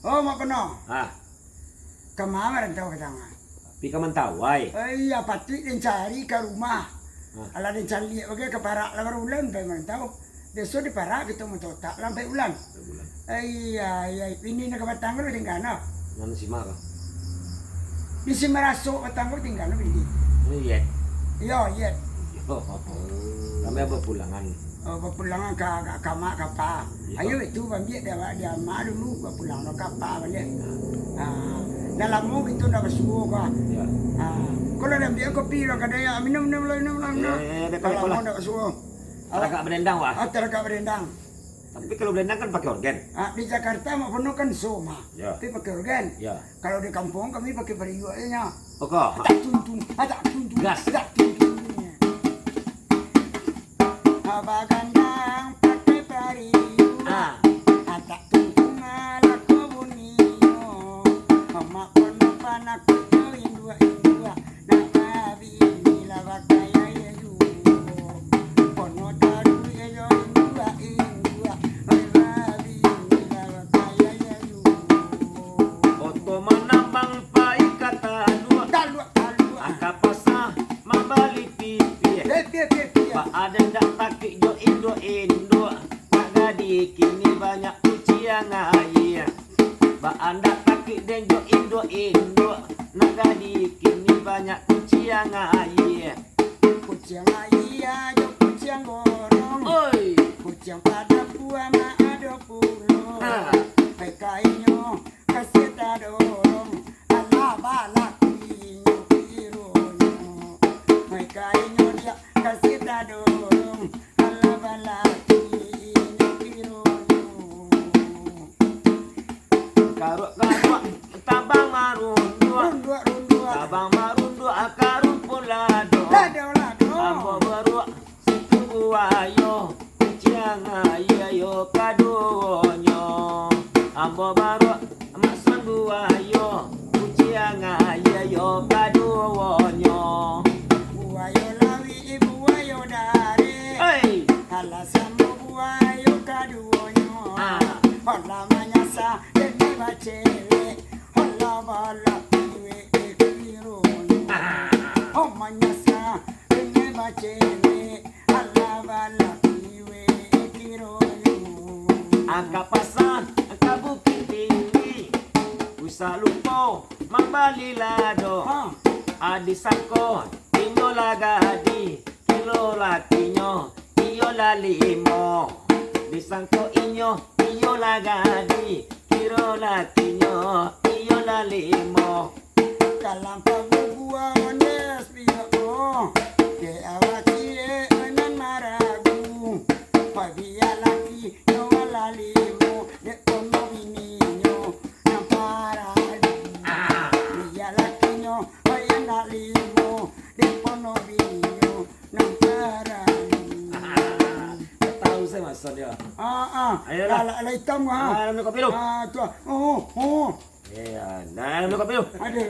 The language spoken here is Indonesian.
Oh, mak kena. Ah, Kemarin tahu katanya. pi ka Mentawai. Iya, pati dia cari ke rumah. Ah. Ala dia cari oke ke parak lawan ulan memang tahu. Besok di parak kita mau totak sampai ulan. Bulan. Iya, ini nak batang lu tinggal no. Nang si Mara. Di sini merasuk batang lu tinggal no ini. Iya. Iya. Yo. Kami apa pulangan? Oh, berpulangan ke mak kapa. Iya. Ayo itu bangkit dia mak dulu berpulang ke kapa balik. Dalam mau gitu dah bersuhu kah. Ya. Kalau dia kopi lah kadang minum. Kalau mau dah bersuhu. Agak berendang wah. Teragak berendang. Tapi kalau berendang kan pakai organ. Di Jakarta mau penuh kan soma. Ya. Tapi pakai organ. Ya. Kalau di kampung kami pakai periuk aja. Oke. Tak tuntung. Gas. Tak tuntung. Abagandang pakai periuk. Tak tuntung ala kebunio. Mak kono panak indua. Nak kabi inilah bakaya ya ju. Kono taru ya jo indua. Babi inilah bakaya ya ju. Oto manambang pai kata dua. Talua. Angka pasah mabali pipi. Pak ada ndak takik jo Indo. Nak gadi kini banyak uciang ayah. Pak anda takik den jo Indo. Nak gadi kini banyak uciang ayah. Kucing ayah jo kucing gorong. Oi. Kucing pada buah mak ada pulau. Hai kainyo kasih tadorong. Allah balak inyo pironyo. Hai kainyo dia kasih tadorong. Allah balak inyo pironyo. Karuk tabang marundua. Rundua. Tabang marundua akarun pulado. Lado. Ambo baru situ ayo uciang ayo kadonyo. Ambo baru masan ayo uciang ayo kadonyo. Buayo lawi buayo dari. Hey. Alasan buayo kaduonyo. Hola manyasa dene bacele. Hola bala piwe pironyo. Oh manyasa dene bacele. Hola bala piwe pironyo. Angka pasan angka bukit tinggi. Usah lupa mambali lado. Adi sako inyo lagadi. Kilo lakinyo iyo lalimo. Disangko inyo lagadi. Kilo lakinyo iyo lalimo. Kalang pabubuan des piyako. Ke awaki enan maragu. Pabia laki no lalimo. De kono bininyo na paradu. Biya laki nyo ayan lalimo. De kono bininyo na paradu. Tahu saya maksud dia. Ayolah. Ala hitam ha. Minum kopi lu. Tu. Oh. Iya, nah minum kopi lu. Ada.